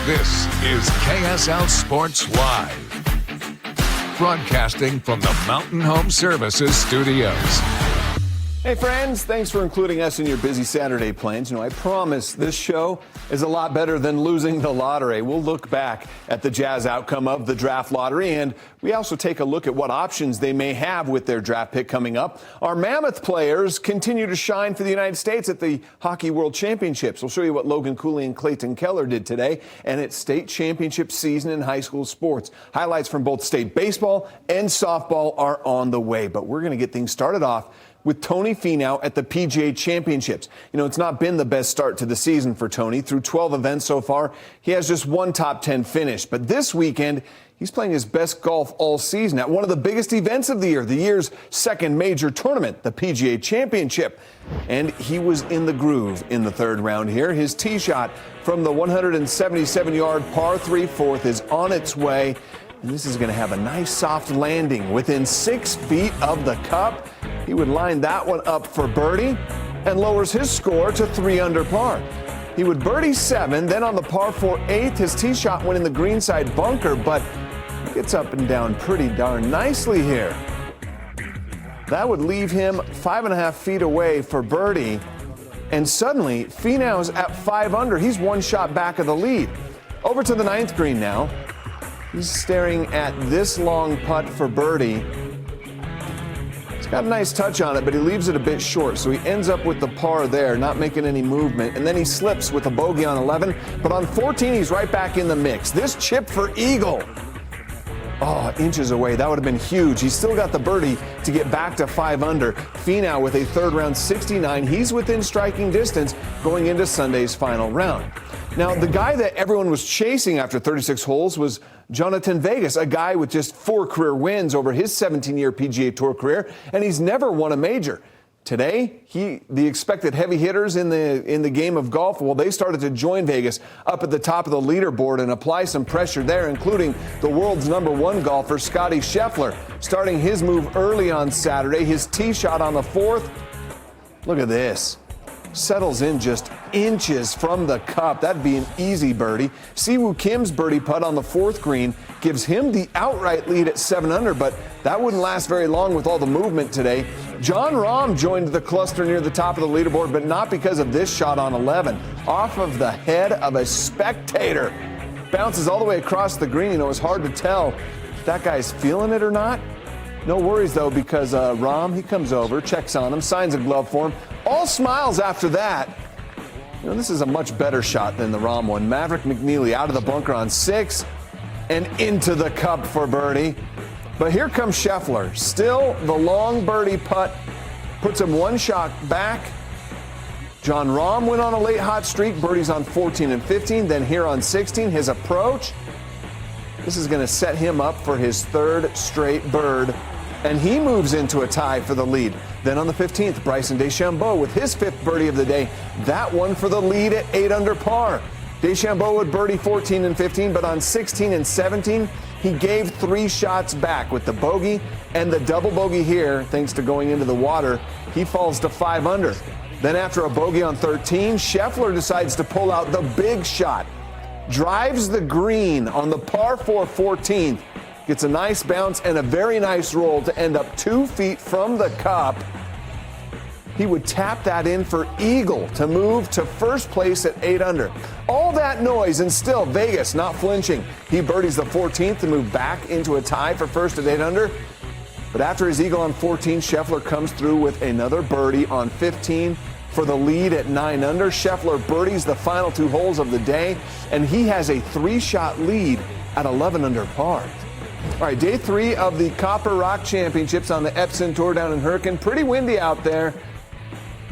This is KSL Sports Live, broadcasting from the Mountain Home Services studios. Hey friends, thanks for including us in your busy Saturday plans. You know, I promise this show is a lot better than losing the lottery. We'll look back at the Jazz outcome of the draft lottery, and we also take a look at what options they may have with their draft pick coming up. Our Mammoth players continue to shine for the United States at the Hockey World Championships. We'll show you what Logan Cooley and Clayton Keller did today, and it's state championship season in high school sports. Highlights from both state baseball and softball are on the way, but we're going to get things started off with Tony Finau at the PGA Championships. You know, it's not been the best start to the season for Tony. Through 12 events so far, he has just one top 10 finish. But this weekend, he's playing his best golf all season at one of the biggest events of the year's second major tournament, the PGA Championship. And he was in the groove in the third round here. His tee shot from the 177-yard par 3 fourth is on its way. And this is going to have a nice soft landing within 6 feet of the cup. He would line that one up for birdie and lowers his score to 3 under par. He would birdie 7, then on the par 4 8th, his tee shot went in the greenside bunker, but gets up and down pretty darn nicely here. That would leave him 5.5 feet away for birdie, and suddenly Finau's at 5 under. He's one shot back of the lead. Over to the 9th green now. He's staring at this long putt for birdie. He's got a nice touch on it, but he leaves it a bit short, so he ends up with the par there, not making any movement. And then he slips with a bogey on 11, but on 14, he's right back in the mix. This chip for eagle. Oh, inches away. That would have been huge. He's still got the birdie to get back to 5 under. Finau with a third round 69. He's within striking distance going into Sunday's final round. Now, the guy that everyone was chasing after 36 holes was Jonathan Vegas, a guy with just 4 career wins over his 17-year PGA Tour career, and he's never won a major. Today, the expected heavy hitters in the game of golf, well, they started to join Vegas up at the top of the leaderboard and apply some pressure there, including the world's #1 golfer, Scottie Scheffler, starting his move early on Saturday. His tee shot on the 4th, look at this, settles in just inches from the cup. That'd be an easy birdie. Siwoo Kim's birdie putt on the 4th green gives him the outright lead at 7 under, but that wouldn't last very long with all the movement today. Jon Rahm joined the cluster near the top of the leaderboard, but not because of this shot on 11. Off of the head of a spectator. Bounces all the way across the green. You know, it's hard to tell if that guy's feeling it or not. No worries, though, because Rahm, he comes over, checks on him, signs a glove for him. All smiles after that. You know, this is a much better shot than the Rahm one. Maverick McNeely out of the bunker on 6 and into the cup for birdie. But here comes Scheffler. Still, the long birdie putt puts him one shot back. Jon Rahm went on a late hot streak. Birdies on 14 and 15. Then here on 16, his approach. This is going to set him up for his 3rd straight bird. And he moves into a tie for the lead. Then on the 15th, Bryson DeChambeau with his 5th birdie of the day. That one for the lead at 8 under par. DeChambeau would birdie 14 and 15, but on 16 and 17, he gave 3 shots back with the bogey and the double bogey here, thanks to going into the water. He falls to 5 under. Then after a bogey on 13, Scheffler decides to pull out the big shot. Drives the green on the par 4 14th. Gets a nice bounce and a very nice roll to end up 2 feet from the cup. He would tap that in for eagle to move to first place at 8 under. All that noise and still Vegas not flinching. He birdies the 14th to move back into a tie for first at 8 under. But after his eagle on 14, Scheffler comes through with another birdie on 15 for the lead at 9 under. Scheffler birdies the final 2 holes of the day, and he has a 3-shot lead at 11 under par. All right, day 3 of the Copper Rock Championships on the Epson Tour down in Hurricane. Pretty windy out there.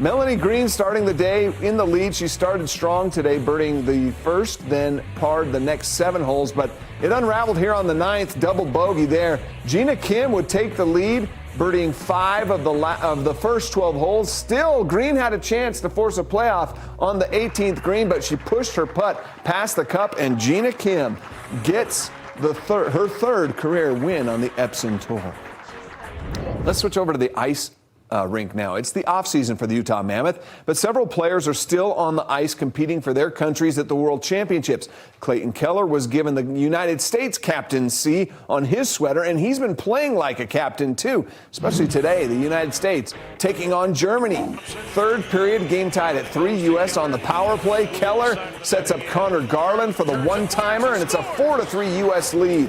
Melanie Green starting the day in the lead. She started strong today, birdieing the first, then parred the next 7 holes, but it unraveled here on the 9th, double bogey there. Gina Kim would take the lead, birdieing 5 of the first 12 holes. Still, Green had a chance to force a playoff on the 18th green, but she pushed her putt past the cup, and Gina Kim gets her 3rd career win on the Epson Tour. Let's switch over to the ice rink now. It's the offseason for the Utah Mammoth, but several players are still on the ice competing for their countries at the World Championships. Clayton Keller was given the United States captaincy on his sweater, and he's been playing like a captain too, especially today. The United States taking on Germany. Third period, game tied at 3 U.S. on the power play. Keller sets up Connor Garland for the one-timer, and it's a 4-3 U.S. lead.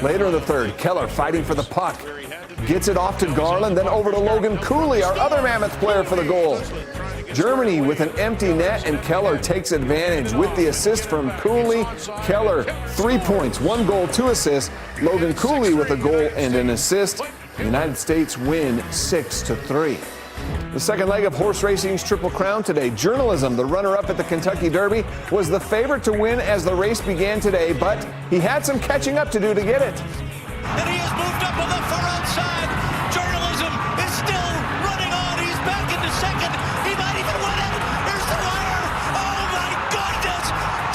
Later in the third, Keller fighting for the puck. Gets it off to Garland, then over to Logan Cooley, our other Mammoth player, for the goal. Germany with an empty net, and Keller takes advantage with the assist from Cooley. Keller, 3 points, 1 goal, 2 assists. Logan Cooley with a goal and an assist. The United States win 6-3. The second leg of horse racing's Triple Crown today. Journalism, the runner-up at the Kentucky Derby, was the favorite to win as the race began today, but he had some catching up to do to get it. And he has moved up on the far outside. Journalism is still running on. He's back into second. He might even win it. Here's the wire. Oh my goodness!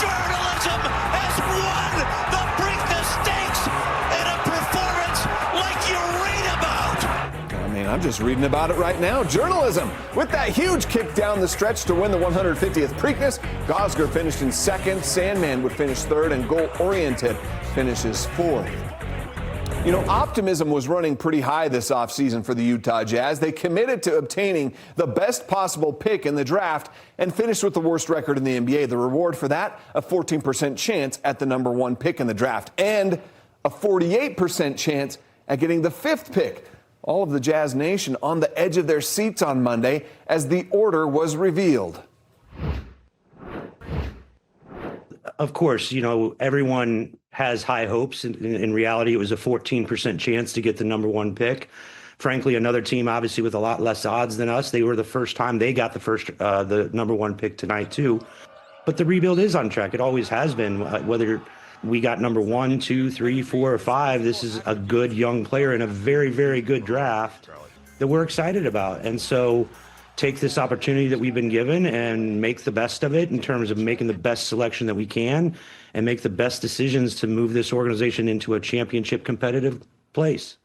Journalism has won the Preakness Stakes in a performance like you read about. I mean, I'm just reading about it right now. Journalism with that huge kick down the stretch to win the 150th Preakness. Gosger finished in second. Sandman would finish third, and Goal Oriented finishes fourth. You know, optimism was running pretty high this offseason for the Utah Jazz. They committed to obtaining the best possible pick in the draft and finished with the worst record in the NBA. The reward for that, a 14% chance at the number 1 pick in the draft and a 48% chance at getting the 5th pick. All of the Jazz Nation on the edge of their seats on Monday as the order was revealed. Of course, you know, everyone has high hopes. In reality, it was a 14% chance to get the number 1 pick. Frankly, another team, obviously, with a lot less odds than us. They were the first time they got the number 1 pick tonight, too. But the rebuild is on track. It always has been. Whether we got number 1, 2, 3, 4, or 5, this is a good young player in a very, very good draft that we're excited about. And so take this opportunity that we've been given and make the best of it in terms of making the best selection that we can and make the best decisions to move this organization into a championship competitive place.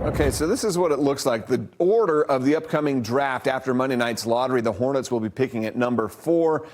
Okay, so this is what it looks like. The order of the upcoming draft after Monday night's lottery. The Hornets will be picking at number 4.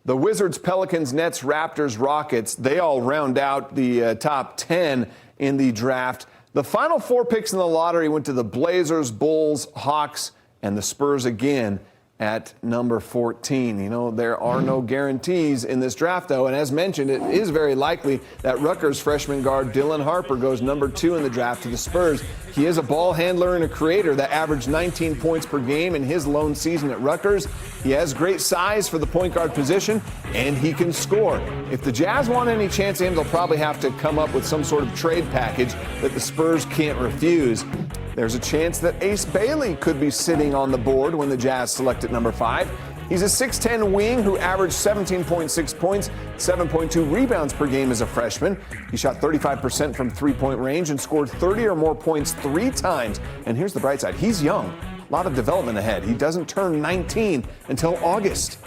The Wizards, Pelicans, Nets, Raptors, Rockets, they all round out the top 10 in the draft. The final 4 picks in the lottery went to the Blazers, Bulls, Hawks, and the Spurs again at number 14. You know, there are no guarantees in this draft, though, and as mentioned, it is very likely that Rutgers freshman guard Dylan Harper goes number 2 in the draft to the Spurs. He is a ball handler and a creator that averaged 19 points per game in his lone season at Rutgers. He has great size for the point guard position, and he can score. If the Jazz want any chance at him, they'll probably have to come up with some sort of trade package that the Spurs can't refuse. There's a chance that Ace Bailey could be sitting on the board when the Jazz select at number 5. He's a 6'10 wing who averaged 17.6 points, 7.2 rebounds per game as a freshman. He shot 35% from three-point range and scored 30 or more points 3 times. And here's the bright side. He's young. A lot of development ahead. He doesn't turn 19 until August.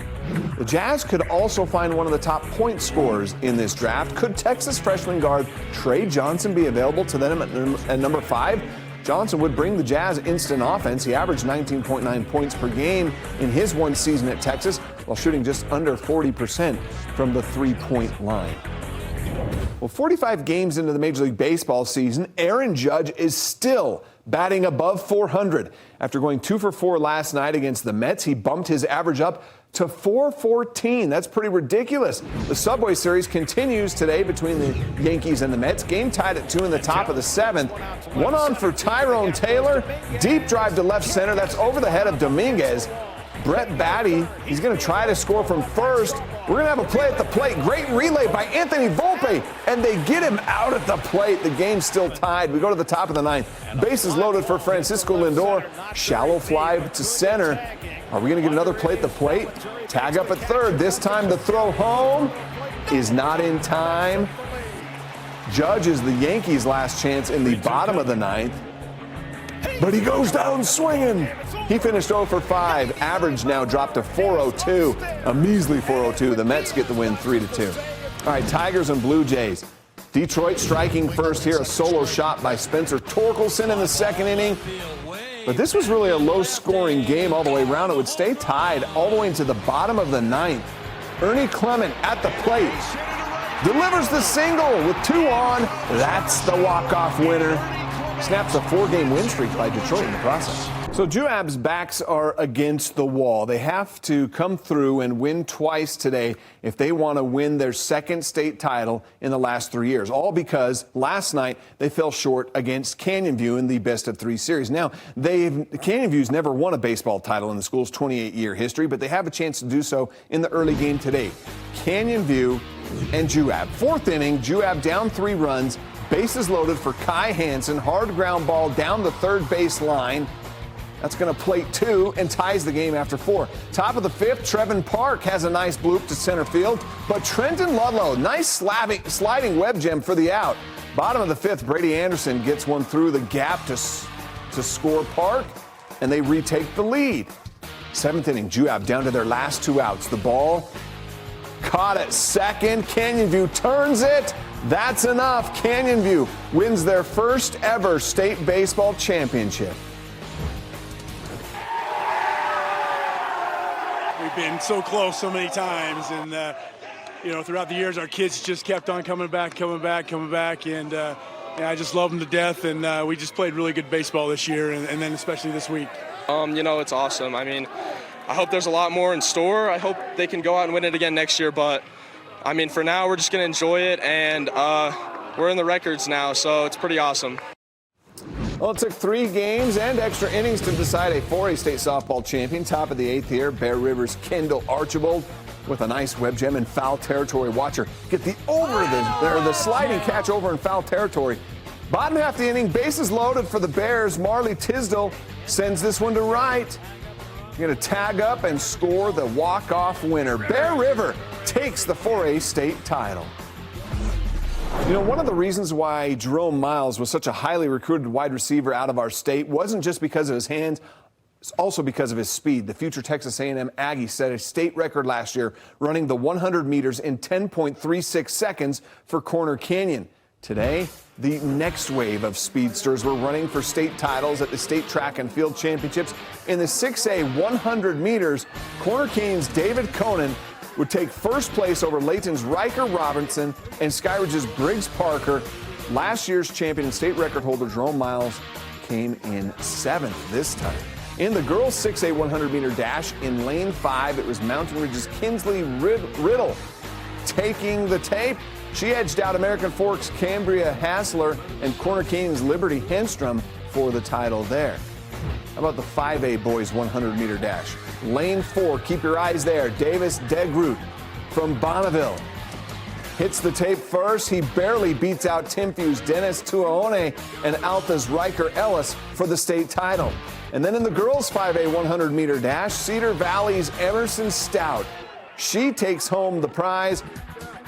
The Jazz could also find one of the top point scorers in this draft. Could Texas freshman guard Trey Johnson be available to them at number 5? Johnson would bring the Jazz instant offense. He averaged 19.9 points per game in his one season at Texas while shooting just under 40% from the three-point line. Well, 45 games into the Major League Baseball season, Aaron Judge is still batting above 400. After going 2 for 4 last night against the Mets, he bumped his average up to 414. That's pretty ridiculous. The Subway Series continues today between the Yankees and the Mets. Game tied at 2 in the top of the 7th. One on for Tyrone Taylor. Deep drive to left center. That's over the head of Dominguez. Brett Batty, he's going to try to score from first. We're going to have a play at the plate. Great relay by Anthony Volpe, and they get him out at the plate. The game's still tied. We go to the top of the 9th. Bases loaded for Francisco Lindor. Shallow fly to center. Are we going to get another play at the plate? Tag up at third. This time the throw home is not in time. Judge is the Yankees' last chance in the bottom of the 9th. But he goes down swinging. He finished 0 for 5. Average now dropped to 402. A measly 402. The Mets get the win 3-2. All right, Tigers and Blue Jays. Detroit striking first here. A solo shot by Spencer Torkelson in the second inning. But this was really a low-scoring game all the way around. It would stay tied all the way into the bottom of the ninth. Ernie Clement at the plate. Delivers the single with 2 on. That's the walk-off winner. Snaps a 4-game win streak by Detroit in the process. So Juab's backs are against the wall. They have to come through and win twice today if they want to win their second state title in the last 3 years. All because last night they fell short against Canyon View in the best-of-3 series. Now, Canyon View's never won a baseball title in the school's 28-year history, but they have a chance to do so in the early game today. Canyon View and Juab. 4th inning, Juab down 3 runs. Bases loaded for Kai Hansen. Hard ground ball down the third base line. That's going to plate 2 and ties the game after 4. Top of the 5th, Trevin Park has a nice bloop to center field. But Trenton Ludlow, nice sliding web gem for the out. Bottom of the 5th, Brady Anderson gets one through the gap to score Park, and they retake the lead. 7th inning, Juab down to their last 2 outs. The ball caught at second. Canyon View turns it. That's enough. Canyon View wins their first ever state baseball championship. We've been so close so many times, and throughout the years, our kids just kept on coming back, and I just love them to death. And we just played really good baseball this year, and then especially this week. It's awesome. I mean, I hope there's a lot more in store. I hope they can go out and win it again next year. But I mean, for now, we're just gonna enjoy it, and we're in the records now, so it's pretty awesome. Well, it took 3 games and extra innings to decide a 4A state softball champion. Top of the 8th here, Bear River's Kendall Archibald with a nice web gem in foul territory. Watch her get the sliding catch over in foul territory. Bottom half of the inning, bases loaded for the Bears. Marley Tisdale sends this one to right. You're going to tag up and score the walk-off winner. Bear River takes the 4A state title. One of the reasons why Jerome Miles was such a highly recruited wide receiver out of our state wasn't just because of his hands, it's also because of his speed. The future Texas A&M Aggie set a state record last year, running the 100 meters in 10.36 seconds for Corner Canyon. Today, the next wave of speedsters were running for state titles at the state track and field championships. In the 6A 100 meters, Corner Canyon's David Conan would take first place over Layton's Riker Robinson and Skyridge's Briggs Parker. Last year's champion and state record holder Jerome Miles came in 7th this time. In the girls' 6A 100-meter dash in lane 5, it was Mountain Ridge's Kinsley Riddle taking the tape. She edged out American Forks' Cambria Hassler and Corner Canyon's Liberty Henstrom for the title there. How about the 5A boys 100-meter dash? Lane 4, keep your eyes there. Davis Degroot from Bonneville hits the tape first. He barely beats out Timfew's Dennis Tuaone and Alta's Riker Ellis for the state title. And then in the girls' 5A 100-meter dash, Cedar Valley's Emerson Stout. She takes home the prize.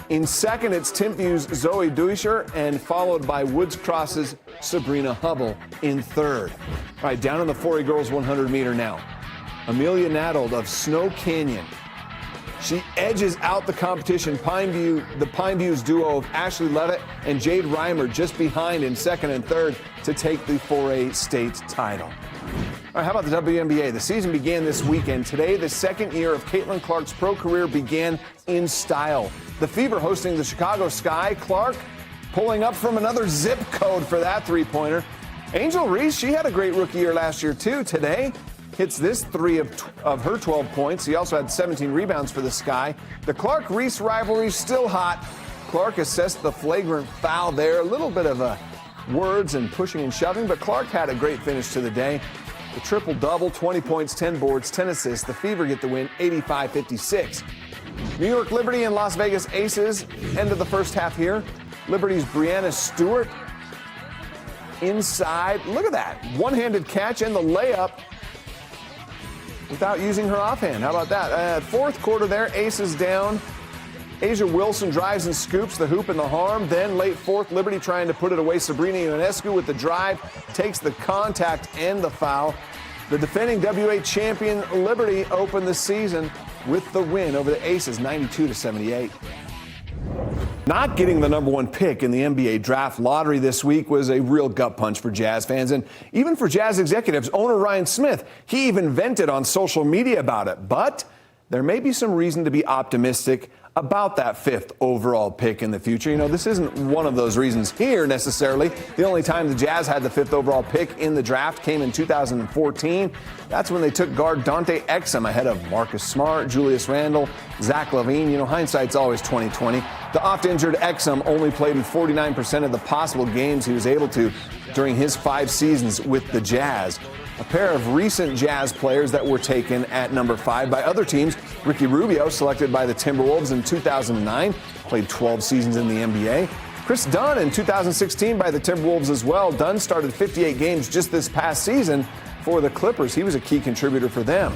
In second, it's Timfew's Zoe Duischer, and followed by Woods Cross's Sabrina Hubble in third. All right, down in the 4A girls 100-meter now. Amelia Nattold of Snow Canyon. She edges out the competition. The Pine View's duo of Ashley Levitt and Jade Reimer just behind in second and third to take the 4A state title. All right, how about the WNBA? The season began this weekend. Today, the second year of Caitlin Clark's pro career began in style. The Fever hosting the Chicago Sky. Clark pulling up from another zip code for that three-pointer. Angel Reese, she had a great rookie year last year, too. Today, hits this 3 of her 12 points. He also had 17 rebounds for the Sky. The Clark-Reese rivalry still hot. Clark assessed the flagrant foul there. A little bit of words and pushing and shoving, but Clark had a great finish to the day. The triple-double, 20 points, 10 boards, 10 assists. The Fever get the win, 85-56. New York Liberty and Las Vegas Aces, end of the first half here. Liberty's Brianna Stewart inside. Look at that. One-handed catch and the layup without using her offhand. How about that? Fourth quarter there, Aces down. Asia Wilson drives and scoops the hoop and the harm. Then late fourth, Liberty trying to put it away. Sabrina Ionescu with the drive, takes the contact and the foul. The defending WA champion Liberty opened the season with the win over the Aces, 92-78. Not getting the number 1 pick in the NBA draft lottery this week was a real gut punch for Jazz fans, and even for Jazz executives. Owner Ryan Smith, he even vented on social media about it. But there may be some reason to be optimistic about that 5th overall pick in the future. You know, this isn't one of those reasons here necessarily. The only time the Jazz had the 5th overall pick in the draft came in 2014. That's when they took guard Dante Exum ahead of Marcus Smart, Julius Randle, Zach LaVine. You know, hindsight's always 20/20. The oft-injured Exum only played in 49% of the possible games he was able to during his 5 seasons with the Jazz. A pair of recent Jazz players that were taken at number 5 by other teams. Ricky Rubio, selected by the Timberwolves in 2009, played 12 seasons in the NBA. Chris Dunn in 2016 by the Timberwolves as well. Dunn started 58 games just this past season for the Clippers. He was a key contributor for them.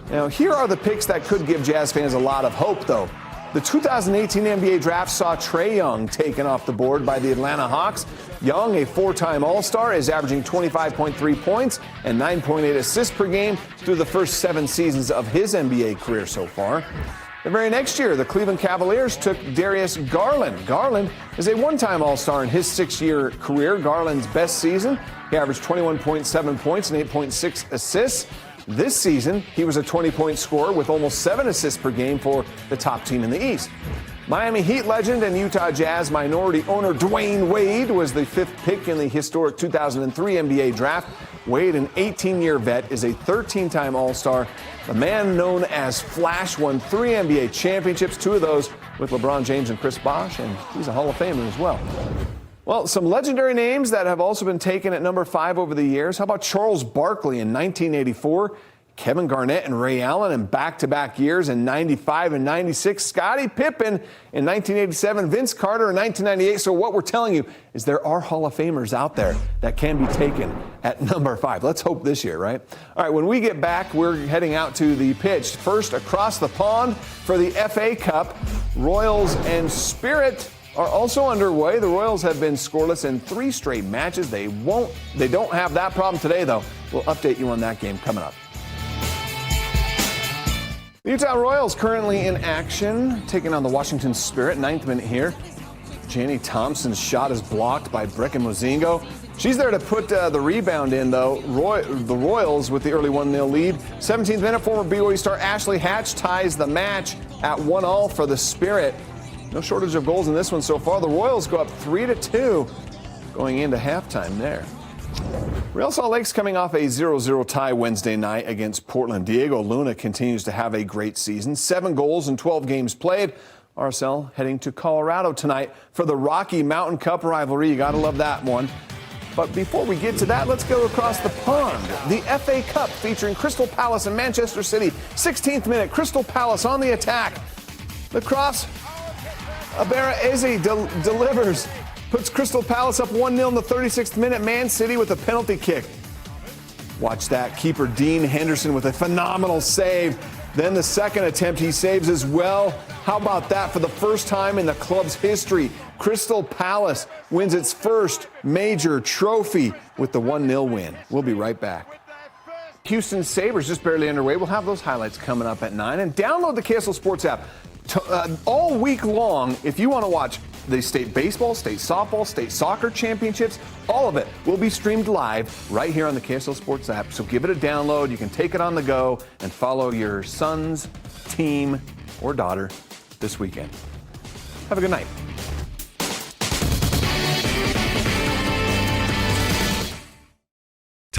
Now, here are the picks that could give Jazz fans a lot of hope, though. The 2018 NBA draft saw Trae Young taken off the board by the Atlanta Hawks. Young, a 4-time All-Star, is averaging 25.3 points and 9.8 assists per game through the first 7 seasons of his NBA career so far. The very next year, the Cleveland Cavaliers took Darius Garland. Garland is a 1-time All-Star in his 6-year career. Garland's best season, he averaged 21.7 points and 8.6 assists. This season, he was a 20-point scorer with almost 7 assists per game for the top team in the East. Miami Heat legend and Utah Jazz minority owner Dwayne Wade was the 5th pick in the historic 2003 NBA draft. Wade, an 18-year vet, is a 13-time All-Star. The man known as Flash won 3 NBA championships, 2 of those with LeBron James and Chris Bosh, and he's a Hall of Famer as well. Well, some legendary names that have also been taken at number 5 over the years. How about Charles Barkley in 1984? Kevin Garnett and Ray Allen in back-to-back years in 95 and 96. Scottie Pippen in 1987. Vince Carter in 1998. So what we're telling you is there are Hall of Famers out there that can be taken at number 5. Let's hope this year, right? All right, when we get back, we're heading out to the pitch. First, across the pond for the FA Cup. Royals and Spirit are also underway. The Royals have been scoreless in 3 straight matches. They don't have that problem today, though. We'll update you on that game coming up. The Utah Royals currently in action, taking on the Washington Spirit. 9th minute here. Janie Thompson's shot is blocked by Brecken Mozingo. She's there to put the rebound in, though. The Royals with the early 1-0 lead. 17th minute, former BYU star Ashley Hatch ties the match at 1-1 for the Spirit. No shortage of goals in this one so far. The Royals go up 3-2 going into halftime there. Real Salt Lake's coming off a 0-0 tie Wednesday night against Portland. Diego Luna continues to have a great season. 7 goals in 12 games played. RSL heading to Colorado tonight for the Rocky Mountain Cup rivalry. You got to love that one. But before we get to that, let's go across the pond. The FA Cup featuring Crystal Palace and Manchester City. 16th minute, Crystal Palace on the attack. The cross, Abera Eze delivers. Puts Crystal Palace up 1-0 in the 36th minute. Man City with a penalty kick. Watch that. Keeper Dean Henderson with a phenomenal save. Then the second attempt he saves as well. How about that? For the first time in the club's history, Crystal Palace wins its first major trophy with the 1-0 win. We'll be right back. Houston Sabres just barely underway. We'll have those highlights coming up at 9. And download the KSL Sports app all week long if you want to watch the state baseball, state softball, state soccer championships. All of it will be streamed live right here on the KSL Sports app. So give it a download. You can take it on the go and follow your son's team or daughter this weekend. Have a good night.